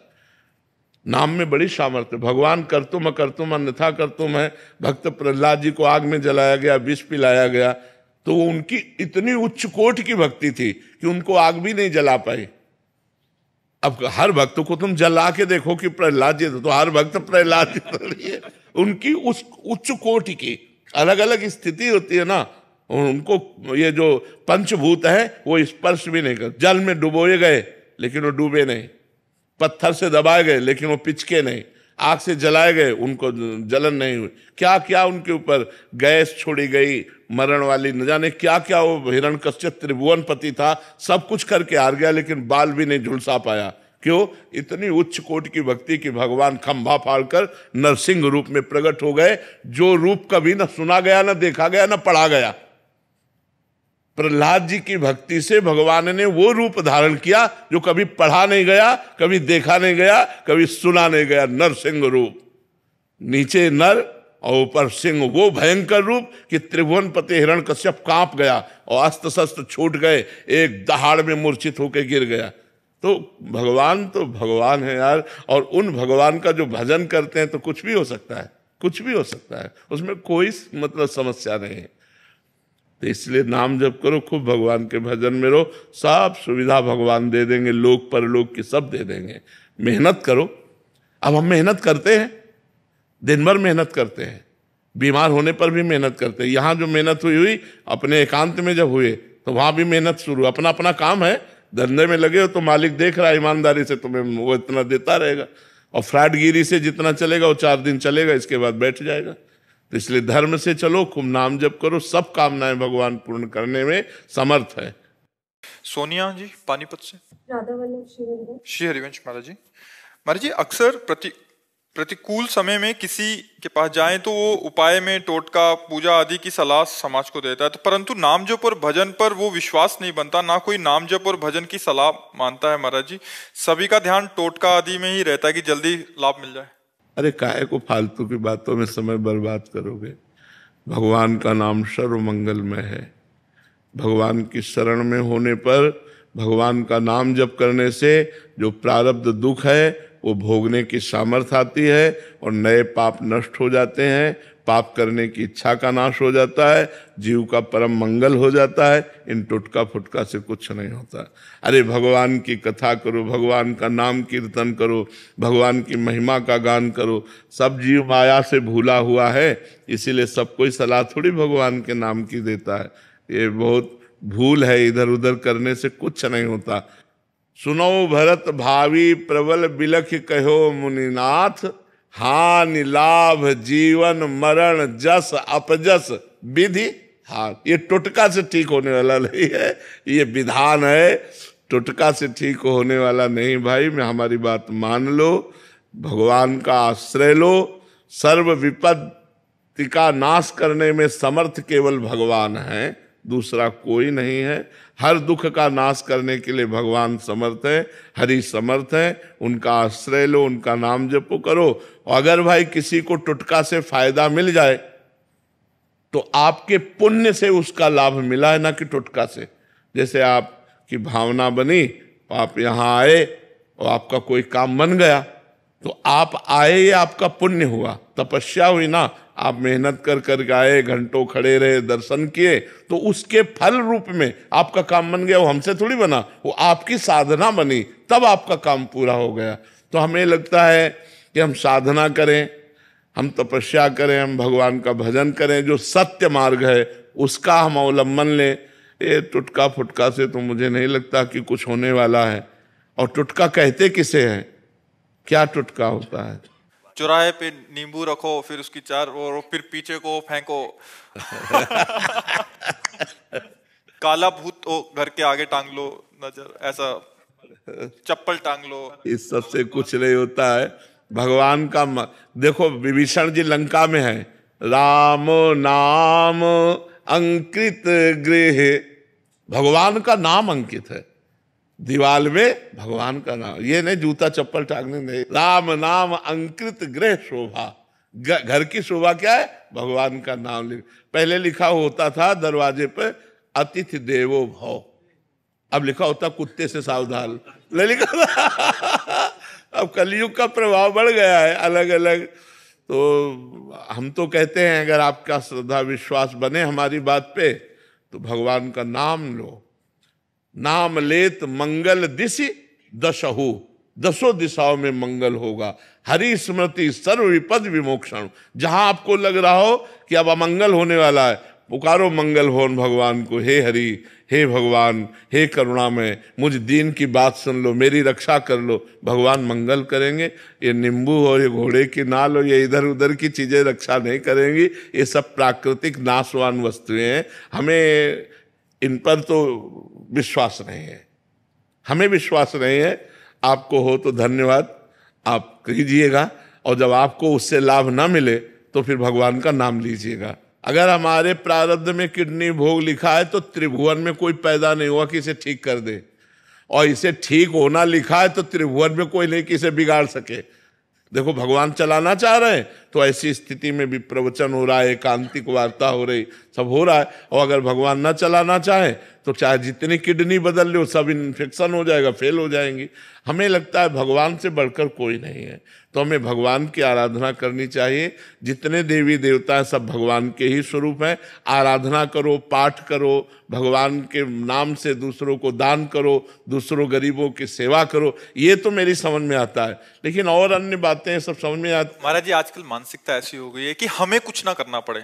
नाम में बड़ी सामर्थ्य। भगवान करतुम अकर्तुम अन्यथा करतुम है। भक्त प्रहलाद जी को आग में जलाया गया, विष पिलाया गया, तो वो उनकी इतनी उच्च कोटि की भक्ति थी कि उनको आग भी नहीं जला पाई। अब हर भक्त को तुम जला के देखो कि प्रहलाद जी, तो हर भक्त प्रहलाद जी तो नहीं है। उनकी उस उच्च कोटि की अलग अलग स्थिति होती है ना, उनको ये जो पंचभूत है वो स्पर्श भी नहीं कर। जल में डुबोए गए लेकिन वो डूबे नहीं, पत्थर से दबाए गए लेकिन वो पिचके नहीं, आग से जलाए गए, उनको जलन नहीं हुई। क्या क्या उनके ऊपर गैस छोड़ी गई मरण वाली, न जाने क्या क्या। वो हिरण्यकश्यप त्रिभुवनपति था, सब कुछ करके हार गया, लेकिन बाल भी नहीं झुलसा पाया। क्यों? इतनी उच्च कोटि की भक्ति की भगवान खंभा फाड़कर नरसिंह रूप में प्रकट हो गए, जो रूप कभी न सुना गया, न देखा गया, न पढ़ा गया। प्रहलाद जी की भक्ति से भगवान ने वो रूप धारण किया जो कभी पढ़ा नहीं गया, कभी देखा नहीं गया, कभी सुना नहीं गया। नरसिंह रूप, नीचे नर और ऊपर सिंह, वो भयंकर रूप कि त्रिभुवनपति हिरण्यकश्यप कांप गया और अस्त्र शस्त्र छूट गए, एक दहाड़ में मूर्छित होकर गिर गया। तो भगवान है यार। और उन भगवान का जो भजन करते हैं तो कुछ भी हो सकता है, कुछ भी हो सकता है, उसमें कोई मतलब समस्या नहीं है। तो इसलिए नाम जप करो, खूब भगवान के भजन में रहो, सब सुविधा भगवान दे देंगे, लोक परलोक की सब दे देंगे। मेहनत करो। अब हम मेहनत करते हैं, दिन भर मेहनत करते हैं, बीमार होने पर भी मेहनत करते हैं। यहाँ जो मेहनत हुई अपने एकांत में जब हुए तो वहां भी मेहनत शुरू। अपना अपना काम है, धंधे में लगे हो तो मालिक देख रहा है, ईमानदारी से तुम्हें वो इतना देता रहेगा। और फ्रॉडगिरी से जितना चलेगा वो 4 दिन चलेगा, इसके बाद बैठ जाएगा। तो इसलिए धर्म से चलो, खूब नाम जप करो, सब कामनाएं भगवान पूर्ण करने में समर्थ है। सोनिया जी पानीपत से। राधा वल्लभ श्री हरिवंश। श्री हरिवंश महाराज जी। महाराज जी, अक्सर प्रतिकूल समय में किसी के पास जाएं तो वो उपाय में टोटका पूजा आदि की सलाह समाज को देता है, तो परंतु नाम जप और भजन पर वो विश्वास नहीं बनता, ना कोई नाम जप और भजन की सलाह मानता है। महाराज जी, सभी का ध्यान टोटका आदि में ही रहता है कि जल्दी लाभ मिल जाए। अरे काहे को फालतू की बातों में समय बर्बाद करोगे? भगवान का नाम सर्व मंगलमय है। भगवान की शरण में होने पर, भगवान का नाम जप करने से जो प्रारब्ध दुख है वो भोगने की सामर्थ्य आती है और नए पाप नष्ट हो जाते हैं, पाप करने की इच्छा का नाश हो जाता है, जीव का परम मंगल हो जाता है। इन टुटका फुटका से कुछ नहीं होता। अरे भगवान की कथा करो, भगवान का नाम कीर्तन करो, भगवान की महिमा का गान करो। सब जीव माया से भूला हुआ है, इसीलिए सब कोई सलाह थोड़ी भगवान के नाम की देता है। ये बहुत भूल है, इधर उधर करने से कुछ नहीं होता। सुनो भरत भावी प्रबल बिलख कहो मुनिनाथ, हानि लाभ जीवन मरण जस अपजस विधि हार। ये टुटका से ठीक होने वाला नहीं है, ये विधान है, टुटका से ठीक होने वाला नहीं। भाई मैं हमारी बात मान लो, भगवान का आश्रय लो। सर्व विपत्ति का नाश करने में समर्थ केवल भगवान है, दूसरा कोई नहीं है। हर दुख का नाश करने के लिए भगवान समर्थ है, हरि समर्थ है। उनका आश्रय लो, उनका नाम जपो करो। अगर भाई किसी को टुटका से फायदा मिल जाए तो आपके पुण्य से उसका लाभ मिला है, ना कि टुटका से। जैसे आपकी भावना बनी, आप यहाँ आए और आपका कोई काम बन गया, तो आप आए, ये आपका पुण्य हुआ, तपस्या हुई ना। आप मेहनत कर कर आए, घंटों खड़े रहे, दर्शन किए, तो उसके फल रूप में आपका काम बन गया। वो हमसे थोड़ी बना, वो आपकी साधना बनी, तब आपका काम पूरा हो गया। तो हमें लगता है कि हम साधना करें, हम तपस्या करें, हम भगवान का भजन करें, जो सत्य मार्ग है उसका हम अवलंबन लें। ये टुटका फुटका से तो मुझे नहीं लगता कि कुछ होने वाला है। और टुटका कहते किसे हैं? क्या टुटका होता है? चौराहे पे नींबू रखो, फिर उसकी चार और फिर पीछे को फेंको। काला भूत तो घर के आगे टांग लो, नजर ऐसा चप्पल टांग लो। इस सब से कुछ नहीं होता है। भगवान का देखो, विभीषण जी लंका में है, राम नाम अंकित गृह, भगवान का नाम अंकित है दीवाल में, भगवान का नाम। ये नहीं जूता चप्पल टांगने नहीं, राम नाम अंकित गृह शोभा। घर की शोभा क्या है? भगवान का नाम पहले लिखा होता था दरवाजे पे, अतिथि देवो भव। अब लिखा होता कुत्ते से सावधान, लिखा था। अब कलयुग का प्रभाव बढ़ गया है अलग अलग। तो हम तो कहते हैं अगर आपका श्रद्धा विश्वास बने हमारी बात पे, तो भगवान का नाम लो। नाम लेत मंगल दिशि दशहु, 10 दिशाओं में मंगल होगा। हरि स्मृति सर्व विपद विमोक्षण। जहां आपको लग रहा हो कि अब अमंगल होने वाला है, पुकारो मंगल भवन भगवान को, हे हरि, हे भगवान, हे करुणामय, मुझ दीन की बात सुन लो, मेरी रक्षा कर लो, भगवान मंगल करेंगे। ये नींबू और ये घोड़े की नाल और ये इधर उधर की चीजें रक्षा नहीं करेंगी। ये सब प्राकृतिक नाशवान वस्तुएं हैं, हमें इन पर तो विश्वास नहीं है, हमें विश्वास नहीं है। आपको हो तो धन्यवाद, आप कीजिएगा, और जब आपको उससे लाभ ना मिले तो फिर भगवान का नाम लीजिएगा। अगर हमारे प्रारब्ध में किडनी भोग लिखा है तो त्रिभुवन में कोई पैदा नहीं हुआ कि इसे ठीक कर दे, और इसे ठीक होना लिखा है तो त्रिभुवन में कोई नहीं कि इसे बिगाड़ सके। देखो, भगवान चलाना चाह रहे हैं तो ऐसी स्थिति में भी प्रवचन हो रहा है, एकांतिक वार्ता हो रही, सब हो रहा है। और अगर भगवान ना चलाना चाहे तो चाहे जितनी किडनी बदल लो, सब इन्फेक्शन हो जाएगा, फेल हो जाएंगी। हमें लगता है भगवान से बढ़कर कोई नहीं है, तो हमें भगवान की आराधना करनी चाहिए। जितने देवी देवता हैं सब भगवान के ही स्वरूप हैं। आराधना करो, पाठ करो, भगवान के नाम से दूसरों को दान करो, दूसरों गरीबों की सेवा करो, ये तो मेरी समझ में आता है। लेकिन और अन्य बातें सब समझ में आती। महाराज जी, आजकल मानसिकता ऐसी हो गई है कि हमें कुछ ना करना पड़े,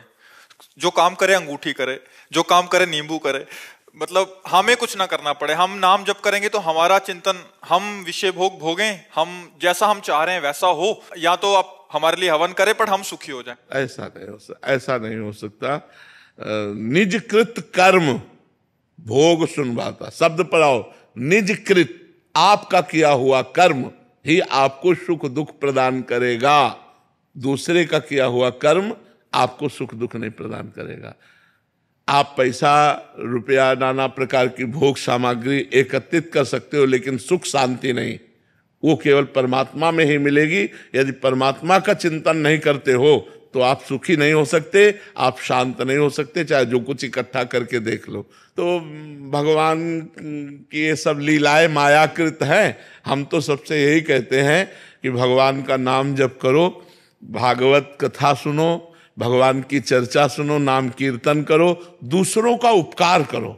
जो काम करे अंगूठी करे, जो काम करे नींबू करे, मतलब हमें कुछ ना करना पड़े। हम नाम जप करेंगे तो हमारा चिंतन, हम विषय भोग भोगें, हम जैसा हम चाह रहे हैं वैसा हो, या तो आप हमारे लिए हवन करें पर हम सुखी हो जाएं। ऐसा नहीं हो सकता। निज कृत कर्म भोग सुनवाता, शब्द पढ़ाओ, निज कृत, आपका किया हुआ कर्म ही आपको सुख दुख प्रदान करेगा। दूसरे का किया हुआ कर्म आपको सुख दुख नहीं प्रदान करेगा। आप पैसा रुपया नाना प्रकार की भोग सामग्री एकत्रित कर सकते हो, लेकिन सुख शांति नहीं, वो केवल परमात्मा में ही मिलेगी। यदि परमात्मा का चिंतन नहीं करते हो तो आप सुखी नहीं हो सकते, आप शांत नहीं हो सकते, चाहे जो कुछ इकट्ठा करके देख लो। तो भगवान की ये सब लीलाएं मायाकृत हैं। हम तो सबसे यही कहते हैं कि भगवान का नाम जप करो, भागवत कथा सुनो, भगवान की चर्चा सुनो, नाम कीर्तन करो, दूसरों का उपकार करो,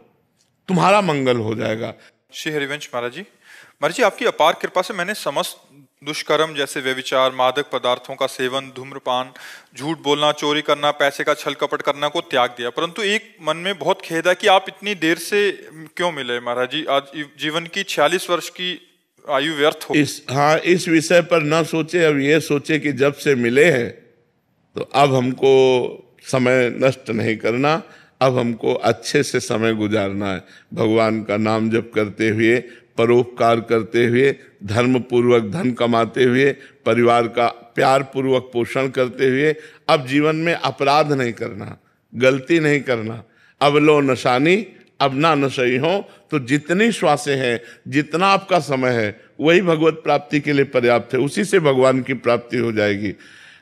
तुम्हारा मंगल हो जाएगा। श्री हरिवंश महाराज जी, महाराज जी, आपकी अपार कृपा से मैंने समस्त दुष्कर्म जैसे व्यभिचार, मादक पदार्थों का सेवन, धूम्रपान, झूठ बोलना, चोरी करना, पैसे का छल कपट करना को त्याग दिया। परंतु एक मन में बहुत खेद है कि आप इतनी देर से क्यों मिले महाराज जी। आज जीवन की 46 वर्ष की आयु व्यर्थ हो। इस विषय पर न सोचे, अब ये सोचे कि जब से मिले हैं तो अब हमको समय नष्ट नहीं करना, अब हमको अच्छे से समय गुजारना है। भगवान का नाम जप करते हुए, परोपकार करते हुए, धर्म पूर्वक धन कमाते हुए, परिवार का प्यार पूर्वक पोषण करते हुए, अब जीवन में अपराध नहीं करना, गलती नहीं करना। अब लो नशानी, अब ना नशई हो। तो जितनी श्वासें हैं, जितना आपका समय है, वही भगवत प्राप्ति के लिए पर्याप्त है, उसी से भगवान की प्राप्ति हो जाएगी।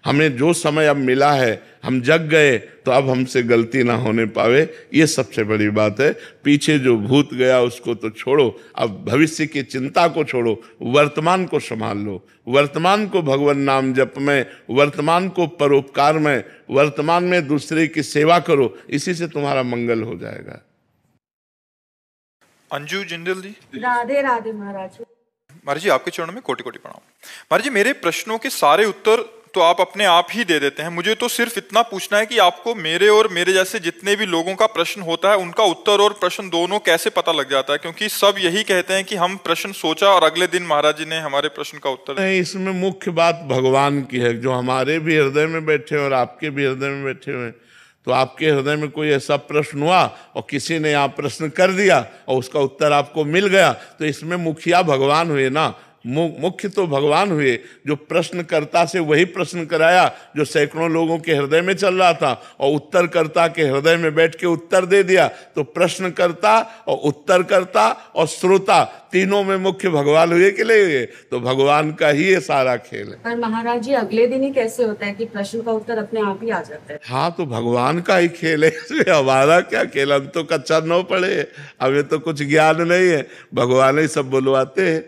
हमें जो समय अब मिला है, हम जग गए तो अब हमसे गलती ना होने पावे, ये सबसे बड़ी बात है। पीछे जो भूत गया उसको तो छोड़ो, अब भविष्य की चिंता को छोड़ो, वर्तमान को संभाल लो। वर्तमान को भगवान नाम जप में, वर्तमान को परोपकार में, वर्तमान में दूसरे की सेवा करो, इसी से तुम्हारा मंगल हो जाएगा। अंजू जिंदल जी। राधे राधे महाराज। महाराज जी, आपके चरणों में कोटि कोटि प्रणाम। महाराज जी, मेरे प्रश्नों के सारे उत्तर तो आप अपने आप ही दे देते हैं। मुझे तो सिर्फ इतना पूछना है कि आपको मेरे और मेरे जैसे जितने भी लोगों का प्रश्न होता है, उनका उत्तर और प्रश्न दोनों कैसे पता लग जाता है? क्योंकि सब यही कहते हैं कि हम प्रश्न सोचा और अगले दिन महाराज जी ने हमारे प्रश्न का उत्तर नहीं। इसमें मुख्य बात भगवान की है, जो हमारे भी हृदय में बैठे और आपके भी हृदय में बैठे हुए। तो आपके हृदय में कोई ऐसा प्रश्न हुआ और किसी ने आप प्रश्न कर दिया और उसका उत्तर आपको मिल गया, तो इसमें मुखिया भगवान हुए ना, मुख्य तो भगवान हुए। जो प्रश्नकर्ता से वही प्रश्न कराया जो सैकड़ों लोगों के हृदय में चल रहा था, और उत्तरकर्ता के हृदय में बैठ के उत्तर दे दिया। तो प्रश्नकर्ता और उत्तरकर्ता और श्रोता तीनों में मुख्य भगवान हुए कि नहीं हुए? तो भगवान का ही ये सारा खेल है। पर महाराज जी, अगले दिन ही कैसे होता है कि प्रश्न का उत्तर अपने आप ही आ जाता है? हाँ, तो भगवान का ही खेल है, इसमें हमारा क्या खेल? हम तो कच्चा न पड़े, हमें तो कुछ ज्ञान नहीं है, भगवान ही सब बुलवाते हैं।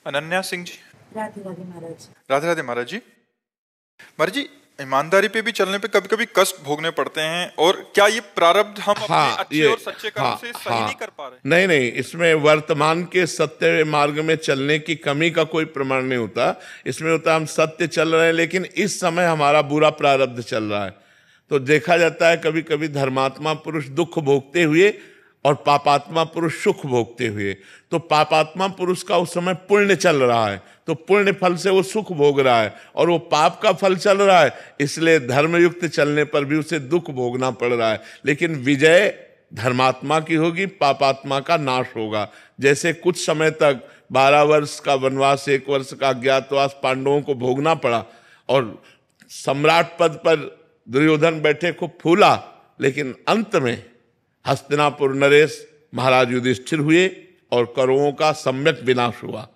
अनन्या सिंह जी। राधे राधे महाराज। राधे राधे महाराज जी। महाराज जी, ईमानदारी पे भी चलने पे कभी कभी कष्ट भोगने पड़ते हैं, और क्या ये प्रारब्ध हम अपने अच्छे और सच्चे कर्म से सही नहीं कर पा रहे? नहीं, इसमें वर्तमान के सत्य मार्ग में चलने की कमी का कोई प्रमाण नहीं होता। इसमें होता है हम सत्य चल रहे हैं, लेकिन इस समय हमारा बुरा प्रारब्ध चल रहा है। तो देखा जाता है कभी कभी धर्मात्मा पुरुष दुख भोगते हुए और पापात्मा पुरुष सुख भोगते हुए। तो पापात्मा पुरुष का उस समय पुण्य चल रहा है, तो पुण्य फल से वो सुख भोग रहा है, और वो पाप का फल चल रहा है, इसलिए धर्मयुक्त चलने पर भी उसे दुख भोगना पड़ रहा है। लेकिन विजय धर्मात्मा की होगी, पापात्मा का नाश होगा। जैसे कुछ समय तक 12 वर्ष का वनवास, 1 वर्ष का अज्ञातवास पांडवों को भोगना पड़ा, और सम्राट पद पर दुर्योधन बैठे खूब फूला, लेकिन अंत में हस्तिनापुर नरेश महाराज युधिष्ठिर हुए और कौरवों का सम्यक विनाश हुआ।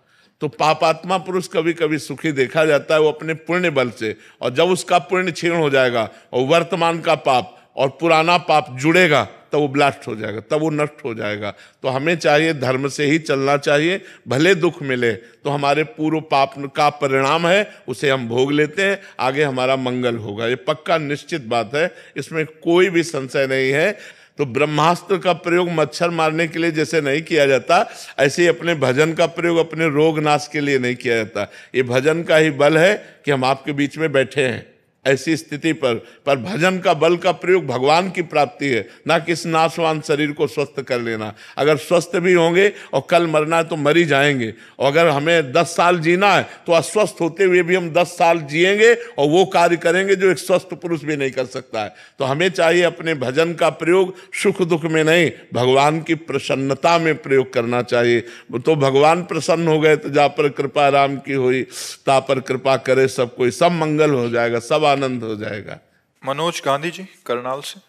तो पापात्मा पुरुष कभी कभी सुखी देखा जाता है वो अपने पुण्य बल से, और जब उसका पुण्य क्षीण हो जाएगा और वर्तमान का पाप और पुराना पाप जुड़ेगा तब वो ब्लास्ट हो जाएगा, तब वो नष्ट हो जाएगा। तो हमें चाहिए धर्म से ही चलना चाहिए, भले दुख मिले तो हमारे पूर्व पाप का परिणाम है, उसे हम भोग लेते हैं, आगे हमारा मंगल होगा। ये पक्का निश्चित बात है, इसमें कोई भी संशय नहीं है। तो ब्रह्मास्त्र का प्रयोग मच्छर मारने के लिए जैसे नहीं किया जाता, ऐसे ही अपने भजन का प्रयोग अपने रोग नाश के लिए नहीं किया जाता। ये भजन का ही बल है कि हम आपके बीच में बैठे हैं ऐसी स्थिति पर भजन का बल का प्रयोग भगवान की प्राप्ति है, ना कि इस नाशवान शरीर को स्वस्थ कर लेना। अगर स्वस्थ भी होंगे और कल मरना है तो मर ही जाएंगे, और अगर हमें 10 साल जीना है तो अस्वस्थ होते हुए भी हम 10 साल जिएंगे और वो कार्य करेंगे जो एक स्वस्थ पुरुष भी नहीं कर सकता है। तो हमें चाहिए अपने भजन का प्रयोग सुख दुख में नहीं, भगवान की प्रसन्नता में प्रयोग करना चाहिए। तो भगवान प्रसन्न हो गए तो जा पर कृपा राम की हुई, ता पर कृपा करे सब कोई, सब मंगल हो जाएगा, सब आनंद हो जाएगा। मनोज गांधी जी करनाल से।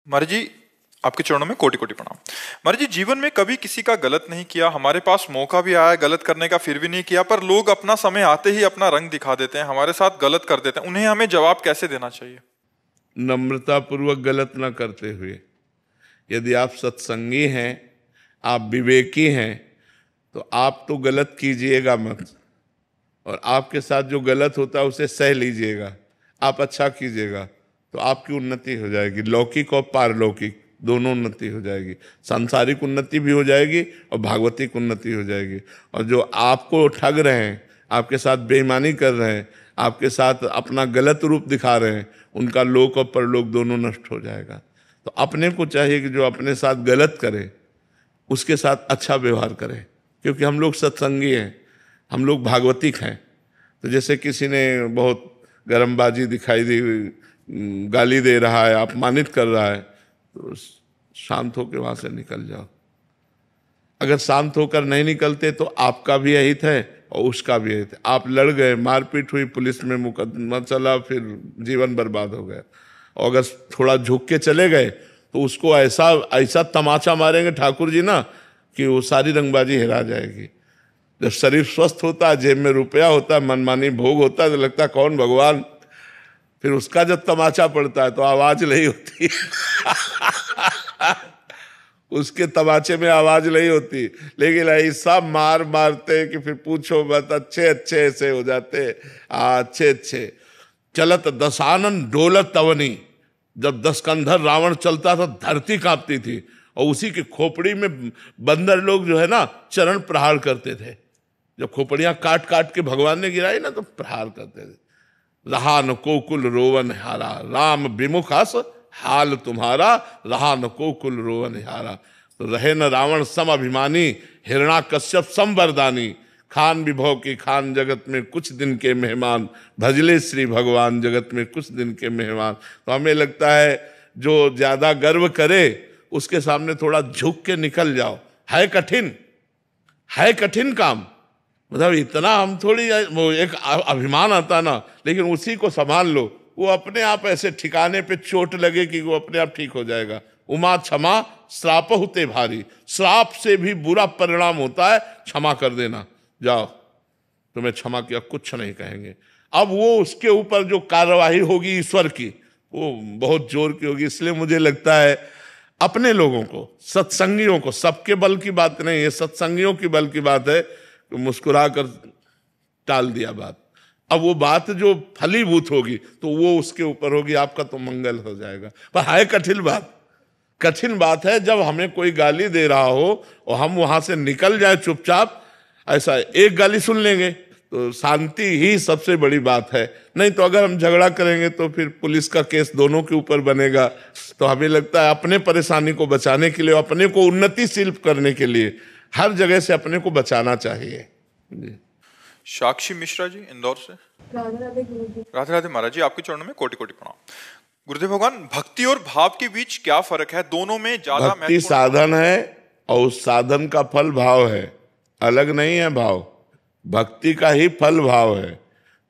महाराज जी आपके चरणों में कोटि कोटि प्रणाम। महाराज जी जीवन में कभी किसी का गलत नहीं किया, हमारे पास मौका भी आया गलत करने का फिर भी नहीं किया, पर लोग अपना समय आते ही अपना रंग दिखा देते हैं, हमारे साथ गलत कर देते हैं, उन्हें हमें जवाब कैसे देना चाहिए? नम्रता पूर्वक गलत ना करते हुए। यदि आप सत्संगी हैं, आप विवेकी हैं, तो आप तो गलत कीजिएगा मत, और आपके साथ जो गलत होता है उसे सह लीजिएगा। आप अच्छा कीजिएगा तो आपकी उन्नति हो जाएगी, लौकिक और पारलौकिक दोनों उन्नति हो जाएगी। सांसारिक उन्नति भी हो जाएगी और भागवतिक उन्नति हो जाएगी। और जो आपको ठग रहे हैं, आपके साथ बेईमानी कर रहे हैं, आपके साथ अपना गलत रूप दिखा रहे हैं, उनका लोक और परलोक दोनों नष्ट हो जाएगा। तो अपने को चाहिए कि जो अपने साथ गलत करे उसके साथ अच्छा व्यवहार करें, क्योंकि हम लोग सत्संगी हैं, हम लोग भागवतिक हैं। तो जैसे किसी ने बहुत गरमबाजी दिखाई दी, गाली दे रहा है, अपमानित कर रहा है, तो शांत होकर वहां से निकल जाओ। अगर शांत होकर नहीं निकलते तो आपका भी अहित है और उसका भी अहित है। आप लड़ गए, मारपीट हुई, पुलिस में मुकदमा चला, फिर जीवन बर्बाद हो गया। और अगर थोड़ा झुक के चले गए तो उसको ऐसा ऐसा तमाचा मारेंगे ठाकुर जी ना कि वो सारी रंगबाजी हिरा जाएगी। जब शरीर स्वस्थ होता है, जेब में रुपया होता है, मनमानी भोग होता है, तो लगता है कौन भगवान। फिर उसका जब तमाचा पड़ता है तो आवाज नहीं होती उसके तमाचे में आवाज नहीं होती, लेकिन ऐसा मार मारते कि फिर पूछो मत। अच्छे अच्छे ऐसे हो जाते, अच्छे अच्छे। चलत दशानन डोलत तवनी, जब 10 कंधर रावण चलता था धरती कांपती थी, और उसी की खोपड़ी में बंदर लोग जो है ना चरण प्रहार करते थे। जब खोपड़ियां काट काट के भगवान ने गिराई ना तो प्रहार करते थे। रहा न कोकुल रोवन हारा, राम विमुख हस हाल तुम्हारा, रहा न कोकुल रोवन हारा। तो रहे न रावण सम अभिमानी, हिरणा कश्यप सम वरदानी, खान विभव की खान जगत में कुछ दिन के मेहमान, भजले श्री भगवान जगत में कुछ दिन के मेहमान। तो हमें लगता है जो ज्यादा गर्व करे उसके सामने थोड़ा झुक के निकल जाओ। है कठिन काम, मतलब इतना हम थोड़ी, वो एक अभिमान आता ना, लेकिन उसी को संभाल लो, वो अपने आप ऐसे ठिकाने पे चोट लगे कि वो अपने आप ठीक हो जाएगा। उमा क्षमा श्राप होते भारी, श्राप से भी बुरा परिणाम होता है क्षमा कर देना। जाओ, तुम्हें क्षमा किया, कुछ नहीं कहेंगे। अब वो उसके ऊपर जो कार्यवाही होगी ईश्वर की, वो बहुत जोर की होगी। इसलिए मुझे लगता है अपने लोगों को, सत्संगियों को, सबके बल की बात नहीं है, सत्संगियों की बल की बात है, तो मुस्कुरा कर टाल दिया बात। अब वो बात जो फलीभूत होगी तो वो उसके ऊपर होगी, आपका तो मंगल हो जाएगा। पर है कठिन बात है जब हमें कोई गाली दे रहा हो और हम वहां से निकल जाए चुपचाप। ऐसा एक गाली सुन लेंगे, तो शांति ही सबसे बड़ी बात है। नहीं तो अगर हम झगड़ा करेंगे तो फिर पुलिस का केस दोनों के ऊपर बनेगा। तो हमें लगता है अपने परेशानी को बचाने के लिए, अपने को उन्नतिशील करने के लिए हर जगह से अपने को बचाना चाहिए जी। साक्षी मिश्रा जी इंदौर से। राधे राधे गुरुजी। राधे राधे महाराज जी, आपके चरणों में कोटि कोटि प्रणाम। गुरुदेव भगवान, भक्ति और भाव के बीच क्या फर्क है? दोनों में ज्यादा भक्ति साधन है और उस साधन का फल भाव है, अलग नहीं है। भाव भक्ति का ही फल भाव है।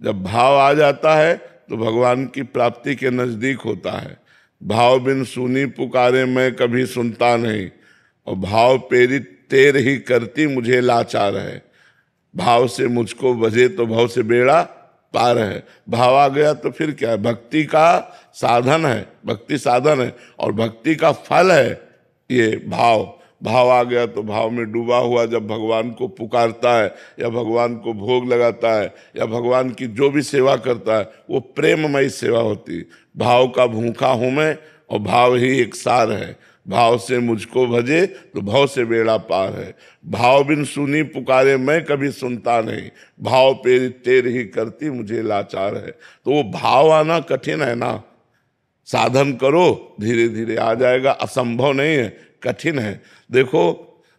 जब भाव आ जाता है तो भगवान की प्राप्ति के नजदीक होता है। भाव बिन सुनी पुकारे मैं कभी सुनता नहीं, और भाव प्रेरित तेर ही करती मुझे लाचार है। भाव से मुझको बजे तो भाव से बेड़ा पार है। भाव आ गया तो फिर क्या है? भक्ति का साधन है, भक्ति साधन है और भक्ति का फल है ये भाव। भाव आ गया तो भाव में डूबा हुआ जब भगवान को पुकारता है या भगवान को भोग लगाता है या भगवान की जो भी सेवा करता है वो प्रेममयी सेवा होती है। भाव का भूखा हूं मैं और भाव ही एक सार है। भाव से मुझको भजे तो भाव से बेड़ा पार है। भाव बिन सुनी पुकारे मैं कभी सुनता नहीं, भाव प्रेरित तेर ही करती मुझे लाचार है। तो वो भाव आना कठिन है ना, साधन करो धीरे धीरे आ जाएगा, असंभव नहीं है, कठिन है। देखो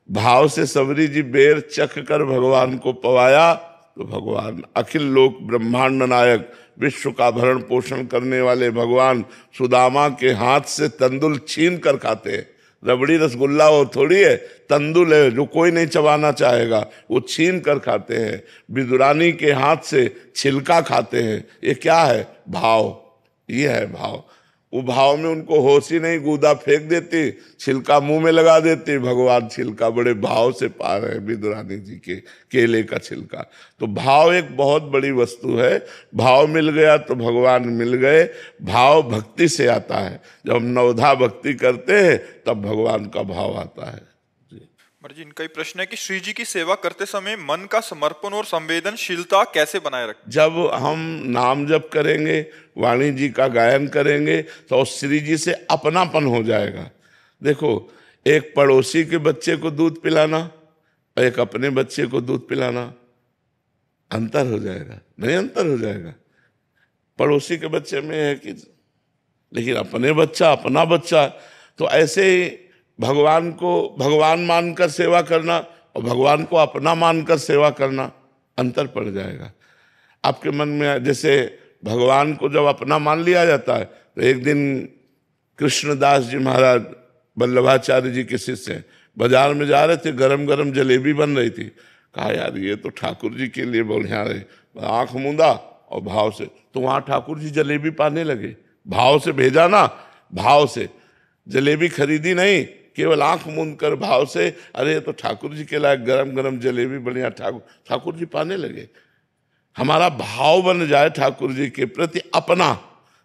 भाव से सबरी जी बेर चख कर भगवान को पवाया तो भगवान अखिल लोक ब्रह्मांड नायक विश्व का भरण पोषण करने वाले भगवान सुदामा के हाथ से तंदुल छीन कर खाते हैं। रबड़ी रसगुल्ला वो थोड़ी है, तंदुल है जो कोई नहीं चबाना चाहेगा, वो छीन कर खाते हैं। विदुरानी के हाथ से छिलका खाते हैं। ये क्या है? भाव। ये है भाव। वो भाव में उनको होश ही नहीं, गूदा फेंक देती, छिलका मुंह में लगा देती। भगवान छिलका बड़े भाव से पा रहे हैं विदुरानी जी के केले का छिलका। तो भाव एक बहुत बड़ी वस्तु है। भाव मिल गया तो भगवान मिल गए। भाव भक्ति से आता है। जब हम नवधा भक्ति करते हैं तब भगवान का भाव आता है। महाराज जी, इनका ही प्रश्न है कि श्री जी की सेवा करते समय मन का समर्पण और संवेदनशीलता कैसे बनाए रखें? जब हम नाम जप करेंगे, वाणी जी का गायन करेंगे तो श्री जी से अपनापन हो जाएगा। देखो, एक पड़ोसी के बच्चे को दूध पिलाना और एक अपने बच्चे को दूध पिलाना, अंतर हो जाएगा? नहीं, अंतर हो जाएगा। पड़ोसी के बच्चे में है कि, लेकिन अपने बच्चा, अपना बच्चा, तो ऐसे ही भगवान को भगवान मानकर सेवा करना और भगवान को अपना मानकर सेवा करना, अंतर पड़ जाएगा आपके मन में। जैसे भगवान को जब अपना मान लिया जाता है तो एक दिन कृष्णदास जी महाराज वल्लभाचार्य जी के शिष्य हैं, बाजार में जा रहे थे, गरम गरम जलेबी बन रही थी। कहा यार ये तो ठाकुर जी के लिए बढ़िया रहे। आंख मूंदा और भाव से, तो वहां ठाकुर जी जलेबी पाने लगे। भाव से भेजा ना, भाव से जलेबी खरीदी नहीं, केवल आंख मूंद कर भाव से, अरे तो ठाकुर जी के लायक गरम गरम जलेबी बढ़िया, ठाकुर जी पाने लगे। हमारा भाव बन जाए ठाकुर जी के प्रति अपना,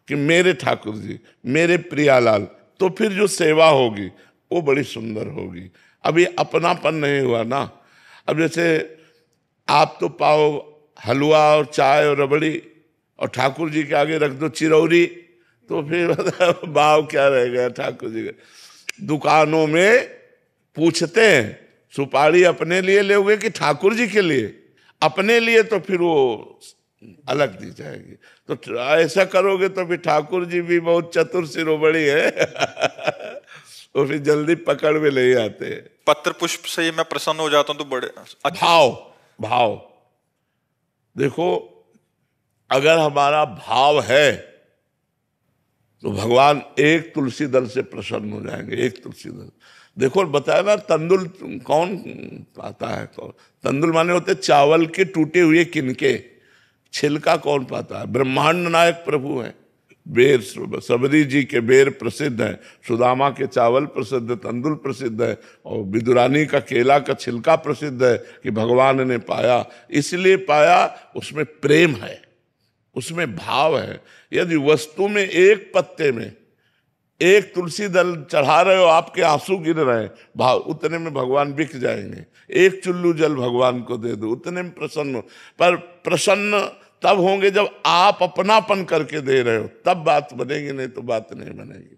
कि मेरे ठाकुर जी, मेरे प्रियालाल, तो फिर जो सेवा होगी वो बड़ी सुंदर होगी। अब ये अपनापन नहीं हुआ ना। अब जैसे आप तो पाओ हलवा और चाय और रबड़ी और ठाकुर जी के आगे रख दो चिरौरी, तो फिर भाव क्या रह गया ठाकुर जी का? दुकानों में पूछते हैं सुपारी अपने लिए लोगे कि ठाकुर जी के लिए? अपने लिए तो फिर वो अलग दी जाएगी। तो ऐसा करोगे तो फिर ठाकुर जी भी बहुत चतुर शिरोमणि है वो फिर जल्दी पकड़ में नहीं आते। पत्र पुष्प से मैं प्रसन्न हो जाता हूं तो बड़े भाव देखो, अगर हमारा भाव है तो भगवान एक तुलसी दल से प्रसन्न हो जाएंगे। एक तुलसी दल, देखो बताया ना, तंदुल कौन पाता है? कौन? तंदुल माने होते चावल के टूटे हुए किनके, छिलका कौन पाता है? ब्रह्मांड नायक प्रभु है। बेर, सबरी जी के बेर प्रसिद्ध है, सुदामा के चावल प्रसिद्ध है, तंदुल प्रसिद्ध है, और विदुरानी का केला का छिलका प्रसिद्ध है कि भगवान ने पाया। इसलिए पाया, उसमें प्रेम है, उसमें भाव है। यदि वस्तु में एक पत्ते में एक तुलसी दल चढ़ा रहे हो, आपके आंसू गिर रहे हैं, भाव उतने में भगवान बिक जाएंगे। एक चुल्लू जल भगवान को दे दो, उतने में प्रसन्न हो। पर प्रसन्न तब होंगे जब आप अपनापन करके दे रहे हो, तब बात बनेगी, नहीं तो बात नहीं बनेगी।